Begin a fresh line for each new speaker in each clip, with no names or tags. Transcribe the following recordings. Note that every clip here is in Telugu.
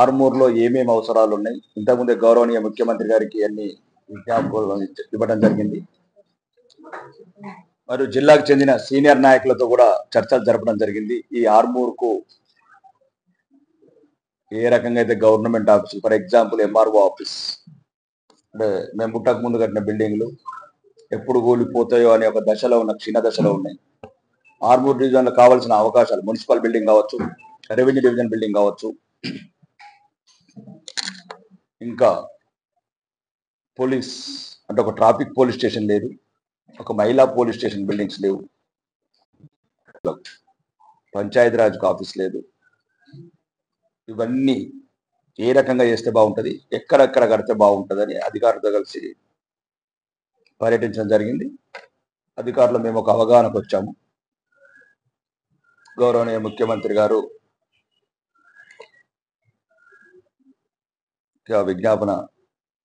ఆర్మూర్లో ఏమేమి అవసరాలు ఉన్నాయి, ఇంతకుముందే గౌరవనీయ ముఖ్యమంత్రి గారికి అన్ని విజ్ఞాపనలు ఇవ్వడం జరిగింది. మరియు జిల్లాకు చెందిన సీనియర్ నాయకులతో కూడా చర్చలు జరపడం జరిగింది. ఈ ఆర్మూర్కు ఏ రకంగా అయితే government office, for example MRO office, అంటే మేము పుట్టక ముందు కట్టిన బిల్డింగ్లు ఎప్పుడు కూలిపోతాయో అనే ఒక దశలో ఉన్న క్షీణ దశలో ఉన్నాయి. ఆర్మూర్ డివిజన్లో కావాల్సిన అవకాశాలు, మున్సిపల్ బిల్డింగ్ కావచ్చు, రెవెన్యూ డివిజన్ బిల్డింగ్ కావచ్చు, ఇంకా పోలీస్ అంటే ఒక ట్రాఫిక్ పోలీస్ స్టేషన్ లేదు, ఒక మహిళా పోలీస్ స్టేషన్ బిల్డింగ్స్ లేవు, పంచాయతీరాజ్ ఆఫీస్ లేదు. ఇవన్నీ ఏ రకంగా చేస్తే బాగుంటుంది, ఎక్కడెక్కడ కడితే బాగుంటుందని అధికారులతో కలిసి పర్యటించడం జరిగింది. అధికారులు మేము ఒక అవగాహనకు వచ్చాము. గౌరవనీయ ముఖ్యమంత్రి గారు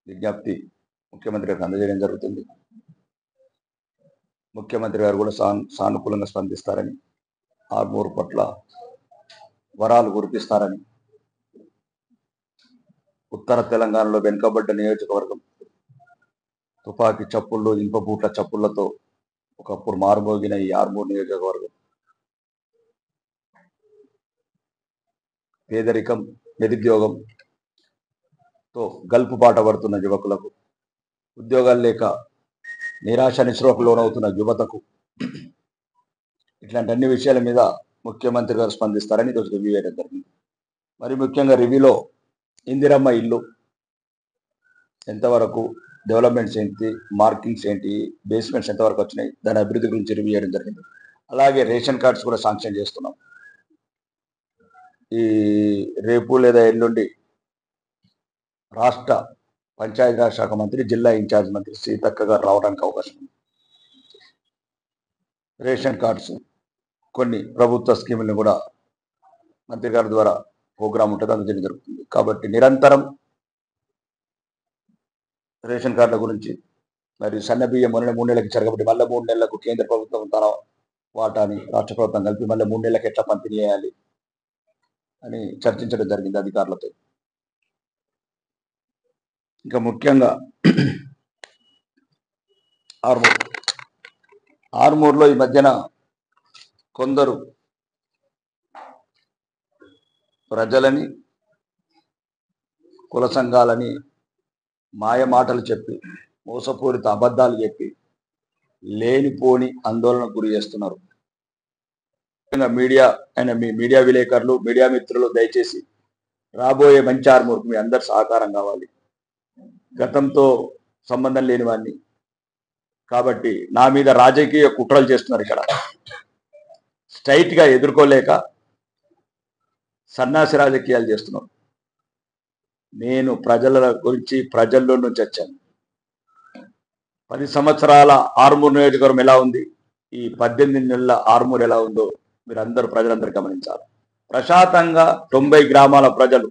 విజ్ఞప్తి ముఖ్యమంత్రి గారికి అందజేయడం జరుగుతుంది. ముఖ్యమంత్రి గారు కూడా సానుకూలంగా స్పందిస్తారని, ఆర్మూర్ పట్ల వరాలు కురిపిస్తారని, ఉత్తర తెలంగాణలో వెనుకబడ్డ నియోజకవర్గం తుపాకీ చప్పుళ్ళు, ఇనుపబూట్ల చప్పుళ్లతో ఒకప్పుడు మారుమోగిన ఈ ఆర్మూర్ నియోజకవర్గం పేదరికం, నిరుద్యోగంతో గల్పు బాట పడుతున్న యువకులకు, ఉద్యోగాలు లేక నిరాశ నిస్పృహకు లోనవుతున్న యువతకు, ఇట్లాంటి అన్ని విషయాల మీద ముఖ్యమంత్రి గారు స్పందిస్తారని ఈరోజు రివ్యూ చేయడం జరిగింది. మరి ముఖ్యంగా రివ్యూలో ఇందిరమ్మ ఇల్లు ఎంతవరకు, డెవలప్మెంట్స్ ఏంటి, మార్కింగ్స్ ఏంటి, బేస్మెంట్స్ ఎంతవరకు వచ్చినాయి, దాని అభివృద్ధి గురించి రివ్యూ చేయడం జరిగింది. అలాగే రేషన్ కార్డ్స్ కూడా శాంక్షన్ చేస్తున్నాం. ఈ రేపు లేదా ఎల్లుండి రాష్ట్ర పంచాయతీరాజ్ శాఖ మంత్రి, జిల్లా ఇన్ఛార్జ్ మంత్రి సీతక్క గారు రావడానికి అవకాశం ఉంది. రేషన్ కార్డ్స్ కొన్ని ప్రభుత్వ స్కీములను కూడా మంత్రి గారి ద్వారా ప్రోగ్రామ్ ఉంటుంది, అందులో జరుగుతుంది. కాబట్టి నిరంతరం రేషన్ కార్డుల గురించి, మరి సన్న బియ్యం 3 నెలలకు ఇచ్చారు కాబట్టి మళ్ళీ 3 నెలలకు కేంద్ర ప్రభుత్వం తన వాటాని రాష్ట్ర ప్రభుత్వం కలిపి మళ్ళీ 3 నెలలకు ఎట్లా పంపిణీ చేయాలి అని చర్చించడం జరిగింది అధికారులతో. ఇంకా ముఖ్యంగా ఆర్మూర్లో ఈ మధ్యన కొందరు ప్రజలని, కుల సంఘాలని మాయ మాటలు చెప్పి, మోసపూరిత అబద్ధాలు చెప్పి లేనిపోని ఆందోళనకు గురి చేస్తున్నారు. మీ మీడియా విలేకరులు, మీడియా మిత్రులు దయచేసి రాబోయే మంచి ఆర్మూర్కు మీ అందరు సహకారం కావాలి. గతంతో సంబంధం లేని వాడిని కాబట్టి నా మీద రాజకీయ కుట్రలు చేస్తున్నారు. ఇక్కడ స్ట్రైట్గా ఎదుర్కోలేక సన్నాసి రాజకీయాలు చేస్తున్నారు. నేను ప్రజల గురించి, ప్రజల్లో నుంచి వచ్చాను. 10 సంవత్సరాల ఆర్మూర్ నియోజకవర్గం ఎలా ఉంది, ఈ 18 నెలల ఆర్మూర్ ఎలా ఉందో మీరందరూ, ప్రజలందరూ గమనించాలి. ప్రశాంతంగా 90 గ్రామాల ప్రజలు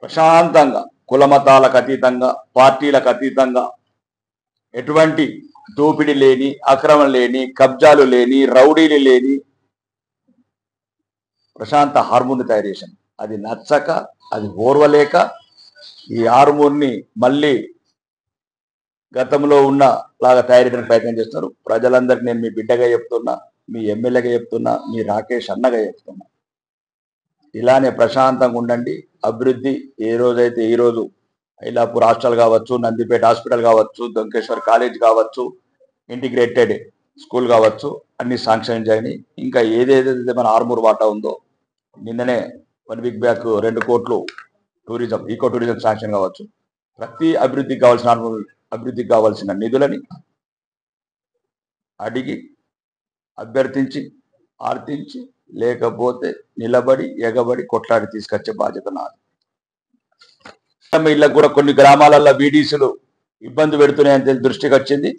ప్రశాంతంగా, కులమతాలకు అతీతంగా, పార్టీలకు అతీతంగా, ఎటువంటి దోపిడీ లేని, అక్రమం లేని, కబ్జాలు లేని, రౌడీలు లేని ప్రశాంత ఆర్మూర్ని తయారు చేశాను. అది నచ్చక, అది ఓర్వలేక ఈ ఆర్మూర్ని మళ్ళీ గతంలో ఉన్న లాగా తయారు చేయడానికి ప్రయత్నం చేస్తున్నారు. ప్రజలందరికీ నేను మీ బిడ్డగా చెప్తున్నా, మీ ఎమ్మెల్యేగా చెప్తున్నా, మీ రాకేష్ అన్నగా చెప్తున్నా, ఇలానే ప్రశాంతంగా ఉండండి. అభివృద్ధి ఏ రోజైతే ఈ రోజు ఐలాపూర్ హాస్టల్ కావచ్చు, నందిపేట హాస్పిటల్ కావచ్చు, దొంకేశ్వర్ కాలేజ్ కావచ్చు, ఇంటిగ్రేటెడ్ స్కూల్ కావచ్చు, అన్ని శాంక్షన్ చేయని. ఇంకా ఏదేదైతే మన ఆర్మూర్ వాటా ఉందో, నిన్ననే 1 వీక్ బ్యాక్ 2 కోట్లు టూరిజం, ఈకో టూరిజం శాంక్షన్ కావచ్చు. ప్రతి అభివృద్ధికి కావాల్సిన, ఆర్మూర్ అభివృద్ధికి కావాల్సిన నిధులని అడిగి, అభ్యర్థించి, ఆర్థించి, లేకపోతే నిలబడి, ఎగబడి, కొట్లాడి తీసుకొచ్చే బాధ్యత నాది. ఇళ్ళకు కూడా కొన్ని గ్రామాలలో వీడీసీలు ఇబ్బంది పెడుతున్నాయని దృష్టికి వచ్చింది.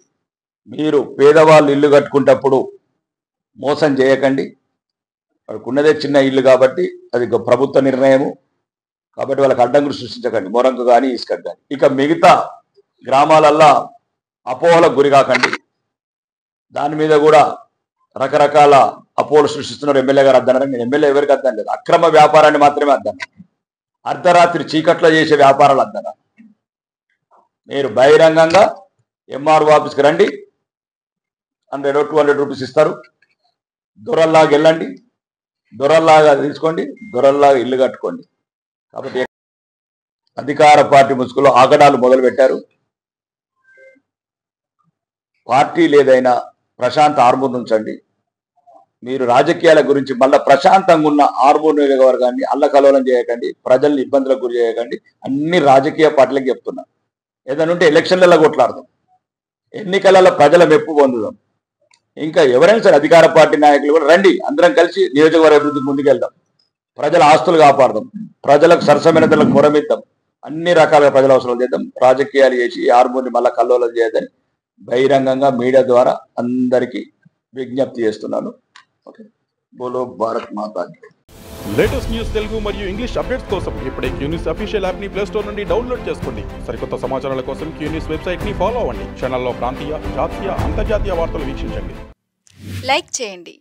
మీరు పేదవాళ్ళు ఇల్లు కట్టుకునేటప్పుడు మోసం చేయకండి. వాళ్ళకు ఉన్నదే చిన్న ఇల్లు కాబట్టి అది ప్రభుత్వ నిర్ణయము కాబట్టి వాళ్ళకి అడ్డంకులు సృష్టించకండి, మొరంకు కానీ ఇసుకకు కానీ. ఇక మిగతా గ్రామాలల్లో అపోహలకు గురి కాకండి. దాని మీద కూడా రకరకాల అపోహలు సృష్టిస్తున్నారు. ఎమ్మెల్యే గారు అద్దన్నారని. నేను ఎమ్మెల్యే ఎవరికి అద్దం లేదు, అక్రమ వ్యాపారాన్ని మాత్రమే అద్దను. అర్ధరాత్రి చీకట్లో చేసే వ్యాపారాలు అద్దనా. మీరు బహిరంగంగా ఎంఆర్ఓ ఆఫీస్కి రండి, 100 or 200 రూపీస్ ఇస్తారు. దొరల్లాగా వెళ్ళండి, దొరల్లాగా తీసుకోండి, దొరల్లాగా ఇల్లు కట్టుకోండి. కాబట్టి అధికార పార్టీ ముసుగులో ఆగడాలు మొదలు పెట్టారు. పార్టీలు ఏదైనా ప్రశాంత ఆర్మూర్ ఉంచండి. మీరు రాజకీయాల గురించి మళ్ళీ ప్రశాంతంగా ఉన్న ఆర్మూర్ నియోజకవర్గాన్ని అల్లకలోలం చేయకండి, ప్రజల్ని ఇబ్బందులకు గురి చేయకండి. అన్ని రాజకీయ పార్టీలకు చెప్తున్నా. ఏదైనా ఉంటే ఎలక్షన్లలో కొట్లాడదాం, ఎన్నికలలో ప్రజల మెప్పు పొందుదాం. ఇంకా ఎవరైనా సరే అధికార పార్టీ నాయకులు కూడా రండి, అందరం కలిసి నియోజకవర్గ అభివృద్ధికి ముందుకెళ్దాం, ప్రజల ఆస్తులు కాపాడదాం, ప్రజలకు సరసమైనతలకు మొరమిద్దాం, అన్ని రకాలుగా ప్రజల అవసరాలు చేద్దాం. రాజకీయాలు చేసి ఆర్మూర్ని మళ్ళీ కల్లోలం చేయదని బహిరంగంగా మీడియా ద్వారా అందరికీ విజ్ఞప్తి చేస్తున్నాను. ఓకే, బోలో భారత్ మాతా కీ.
లేటెస్ట్ న్యూస్ తెలుగు మరియు ఇంగ్లీష్ అప్డేట్స్ కోసం ఇప్పుడే క్యూన్యూస్ అఫీషియల్ యాప్ ని ప్లే స్టోర్ నుండి డౌన్లోడ్ చేసుకోండి. సరికొత్త సమాచారాల కోసం క్యూన్యూస్ వెబ్సైట్ ని ఫాలో అవ్వండి. ఛానల్లో ప్రాంతీయ, జాతీయ, అంతర్జాతీయ వార్తలు వీక్షించండి.
లైక్ చేయండి.